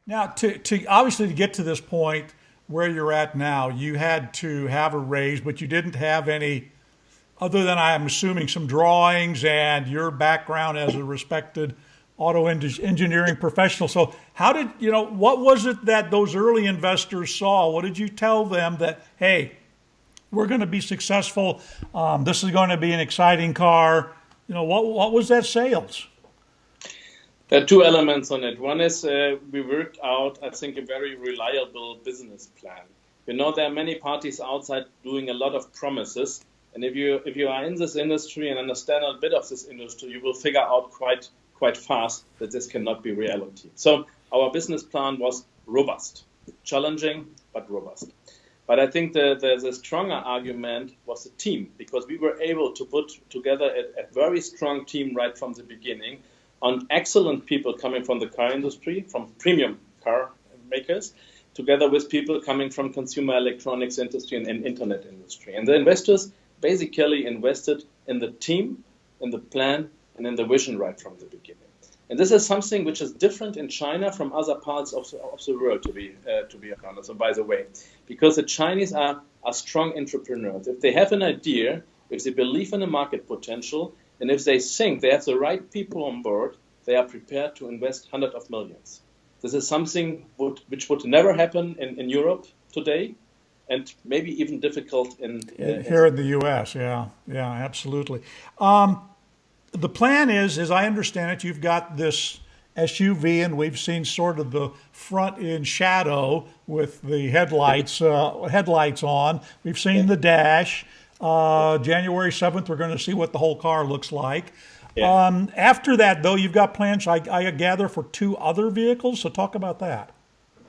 Now, to obviously to get to this point where you're at now, you had to have a raise, but you didn't have any other than I'm assuming some drawings and your background as a respected engineering professional. So how did, what was it that those early investors saw? What did you tell them that, hey, we're going to be successful. This is going to be an exciting car. What was that sales? There are two elements on it. One is we worked out, I think, a very reliable business plan. There are many parties outside doing a lot of promises. And if you are in this industry and understand a bit of this industry, you will figure out quite fast that this cannot be reality. So our business plan was robust, challenging, but robust. But I think the stronger argument was the team, because we were able to put together a very strong team right from the beginning on excellent people coming from the car industry, from premium car makers, together with people coming from consumer electronics industry and internet industry. And the investors basically invested in the team, in the plan, and in the vision right from the beginning. And this is something which is different in China from other parts of the world, to be honest. And by the way, because the Chinese are strong entrepreneurs. If they have an idea, if they believe in the market potential, and if they think they have the right people on board, they are prepared to invest hundreds of millions. This is something which would never happen in Europe today, and maybe even difficult here in the U.S. Yeah, absolutely. The plan is, as I understand it, you've got this SUV, and we've seen sort of the front in shadow with the headlights on. We've seen the dash. January 7th, we're going to see what the whole car looks like. Yeah. After that, though, you've got plans, I gather, for two other vehicles. So talk about that.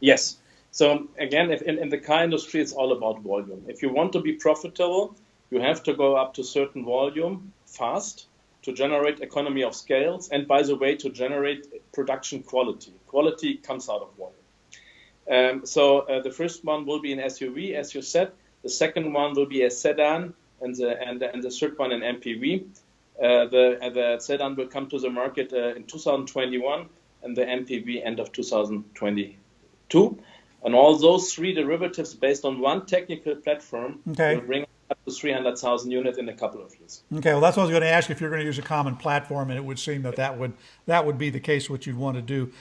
Yes. So again, in the car industry, it's all about volume. If you want to be profitable, you have to go up to certain volume fast to generate economy of scales. And by the way, to generate production quality. Quality comes out of volume. So the first one will be an SUV, as you said. The second one will be a sedan, and the third one an MPV. The sedan will come to the market in 2021, and the MPV end of 2022. And all those three derivatives based on one technical platform will bring up to 300,000 units in a couple of years. Okay, well, that's what I was going to ask you, if you're going to use a common platform, and it would seem that would be the case, what you'd want to do.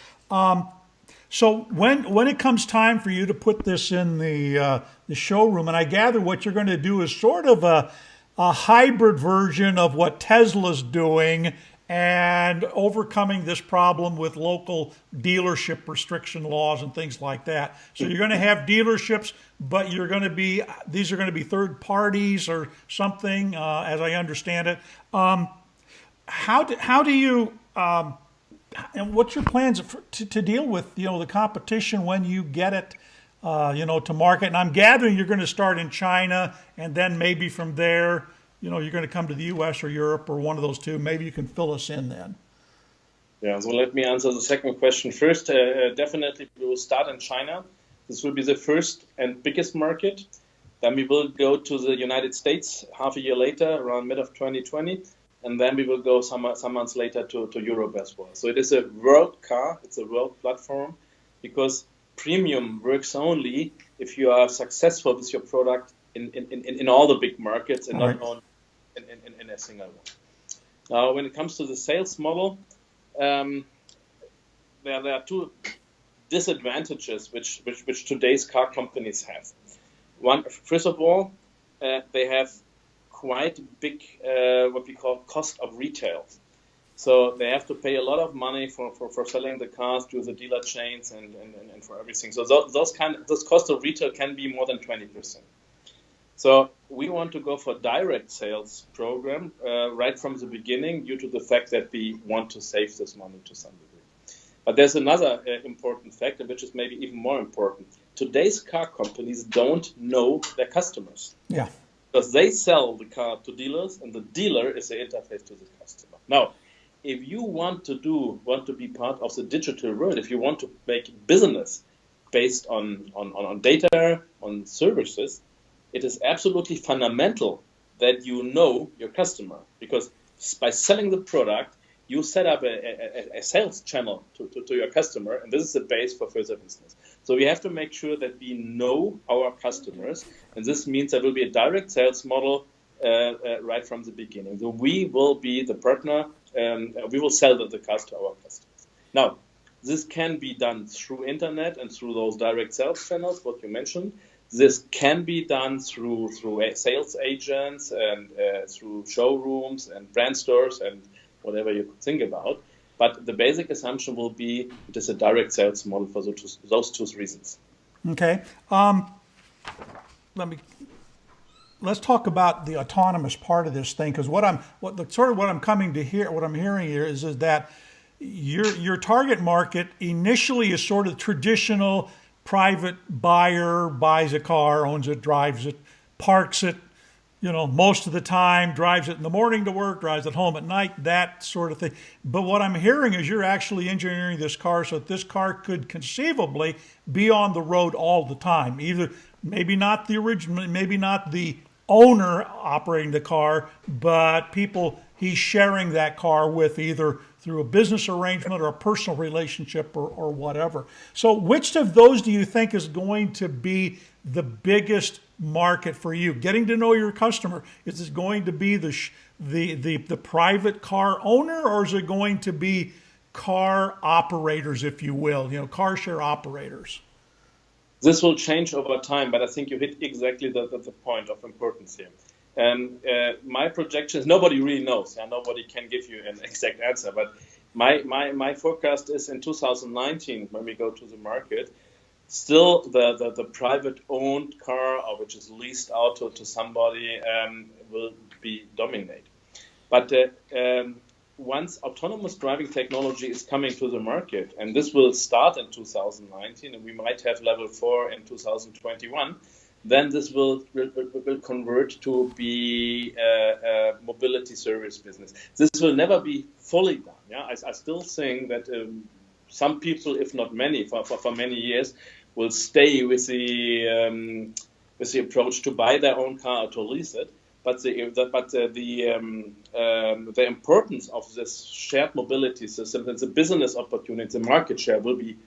So when it comes time for you to put this in the showroom, and I gather what you're going to do is sort of a hybrid version of what Tesla's doing and overcoming this problem with local dealership restriction laws and things like that. So you're going to have dealerships, but these are going to be third parties or something, as I understand it. How do you and what's your plans to deal with the competition when you get it to market? And I'm gathering you're going to start in China, and then maybe from there you're going to come to the U.S. or Europe or one of those two. Maybe you can fill us in then. Yeah, so let me answer the second question first. Definitely we will start in China. This will be the first and biggest market. Then we will go to the United States half a year later, around mid of 2020. And then we will go some months later to Europe as well. So it is a world car. It's a world platform, because premium works only if you are successful with your product in all the big markets and not only in a single one. Now, when it comes to the sales model, there are two disadvantages which today's car companies have. One, first of all, they have quite big, what we call cost of retail. So they have to pay a lot of money for selling the cars through the dealer chains and for everything. So those cost of retail can be more than 20%. So we want to go for direct sales program right from the beginning, due to the fact that we want to save this money to some degree. But there's another important factor, which is maybe even more important. Today's car companies don't know their customers. Yeah. Because they sell the car to dealers, and the dealer is the interface to the customer. Now, if you want to be part of the digital world, if you want to make business based on data, on services, it is absolutely fundamental that you know your customer. Because by selling the product, you set up a sales channel to your customer, and this is the base for further business. So we have to make sure that we know our customers, and this means there will be a direct sales model right from the beginning. So we will be the partner, we will sell the cars to our customers. Now, this can be done through internet and through those direct sales channels, what you mentioned. This can be done through sales agents and through showrooms and brand stores and whatever you could think about. But the basic assumption will be it is a direct sales model for those two reasons. Okay. Let's talk about the autonomous part of this thing, because what I'm hearing here is that your target market initially is sort of traditional private buyer, buys a car, owns it, drives it, parks it, most of the time, drives it in the morning to work, drives it home at night, that sort of thing. But what I'm hearing is you're actually engineering this car so that this car could conceivably be on the road all the time. Either maybe not the original, maybe not the owner operating the car, but people he's sharing that car with, either through a business arrangement or a personal relationship or whatever. So which of those do you think is going to be the biggest market for you? Getting to know your customer, is it going to be the private car owner, or is it going to be car operators, if you will, car share operators? This will change over time, but I think you hit exactly the point of importance here. And my projection is nobody really knows. Nobody can give you an exact answer. But my forecast is in 2019, when we go to the market, still the private owned car, or which is leased out to somebody, will be dominate. But once autonomous driving technology is coming to the market, and this will start in 2019, and we might have level 4 in 2021, then this will convert to be a mobility service business. This will never be fully done. I still think that some people, if not many, for many years, will stay with the approach to buy their own car or to lease it. But the importance of this shared mobility system and the business opportunity, the market share will be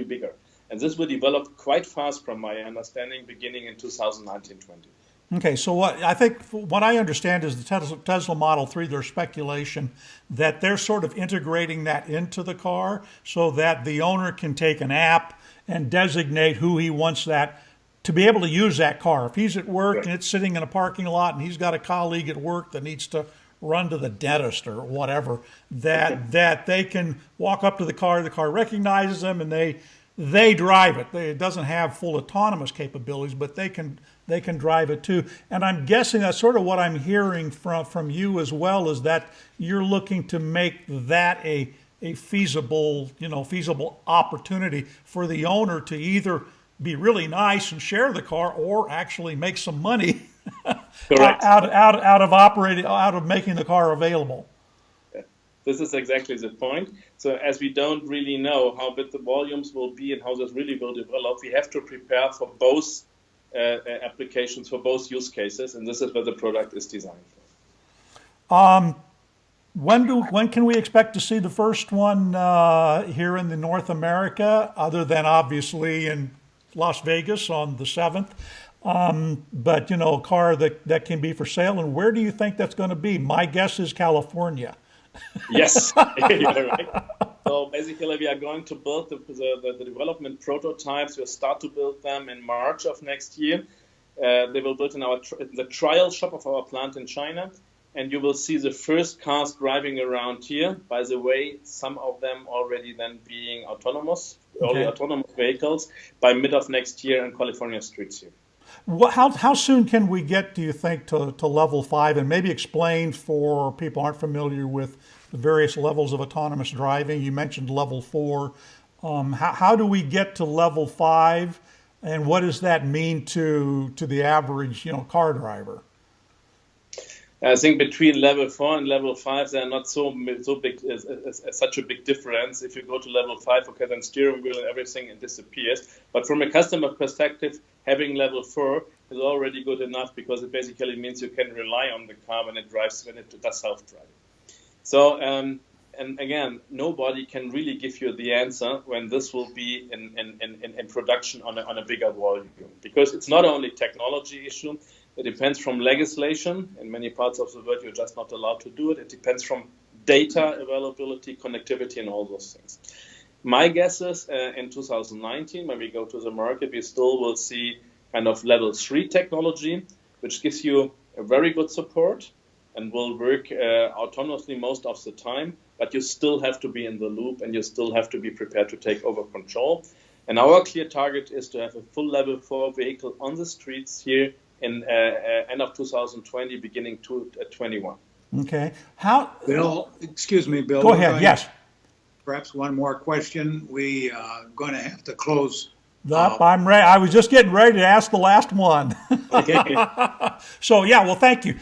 bigger. And this will develop quite fast, from my understanding, beginning in 2019-20. Okay, so what I understand is the Tesla Model 3, there's speculation that they're sort of integrating that into the car so that the owner can take an app and designate who he wants that to be able to use that car. If he's at work and it's sitting in a parking lot and he's got a colleague at work that needs to run to the dentist or whatever, that they can walk up to the car recognizes them, and they drive it. It doesn't have full autonomous capabilities, but they can drive it too. And I'm guessing that's sort of what I'm hearing from you as well, is that you're looking to make that a feasible opportunity for the owner to either be really nice and share the car, or actually make some money out of making the car available. This is exactly the point. So as we don't really know how big the volumes will be and how this really will develop, we have to prepare for both applications, for both use cases, and this is what the product is designed for. When can we expect to see the first one here in North America, other than obviously in Las Vegas on the 7th? But a car that can be for sale, and where do you think that's going to be? My guess is California. Yes, you're right. So basically, we are going to build the development prototypes. We'll start to build them in March of next year. They will build in the trial shop of our plant in China, and you will see the first cars driving around here. By the way, some of them already then being autonomous, early autonomous vehicles, by mid of next year in California streets here. How soon can we get, do you think, to level 5, and maybe explain for people who aren't familiar with the various levels of autonomous driving? You mentioned level 4. How do we get to level 5, and what does that mean to the average car driver? I think between level 4 and level 5, there are not so big, such a big difference. If you go to level 5, okay, then steering wheel and everything disappears. But from a customer perspective, having level 4 is already good enough, because it basically means you can rely on the car when it does self-driving. So, and again, nobody can really give you the answer when this will be in production on a bigger volume, because it's not only technology issue. It depends from legislation. In many parts of the world, you're just not allowed to do it. It depends from data availability, connectivity, and all those things. My guess is in 2019, when we go to the market, we still will see kind of level 3 technology, which gives you a very good support and will work autonomously most of the time, but you still have to be in the loop and you still have to be prepared to take over control. And our clear target is to have a full level 4 vehicle on the streets here in end of 2020, beginning 2021. Okay. Bill, excuse me, Bill. Go ahead. Yes. Perhaps one more question. We are going to have to close. I'm ready. I was just getting ready to ask the last one. Okay. So, yeah, well, thank you.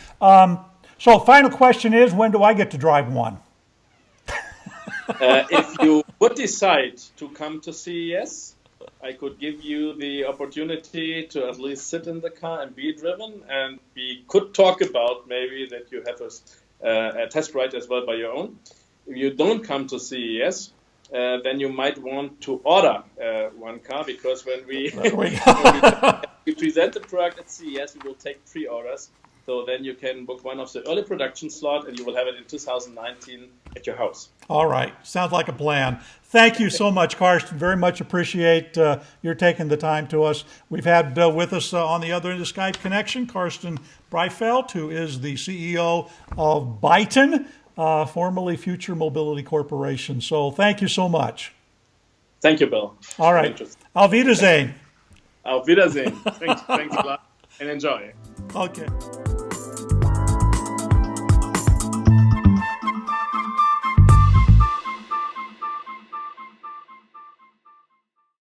So final question is, when do I get to drive one? If you would decide to come to CES, I could give you the opportunity to at least sit in the car and be driven, and we could talk about maybe that you have a test ride as well by your own. If you don't come to CES, then you might want to order one car, because when we present the product at CES, we will take pre-orders. So then you can book one of the early production slot, and you will have it in 2019 at your house. All right. Sounds like a plan. Thank you so much, Carsten. Very much appreciate your taking the time to us. We've had with us on the other end of the Skype connection, Carsten Breitfeld, who is the CEO of Byton, formerly Future Mobility Corporation. So thank you so much. Thank you, Bill. All right. Auf Wiedersehen. Auf Wiedersehen. Thanks a lot, and enjoy. Okay.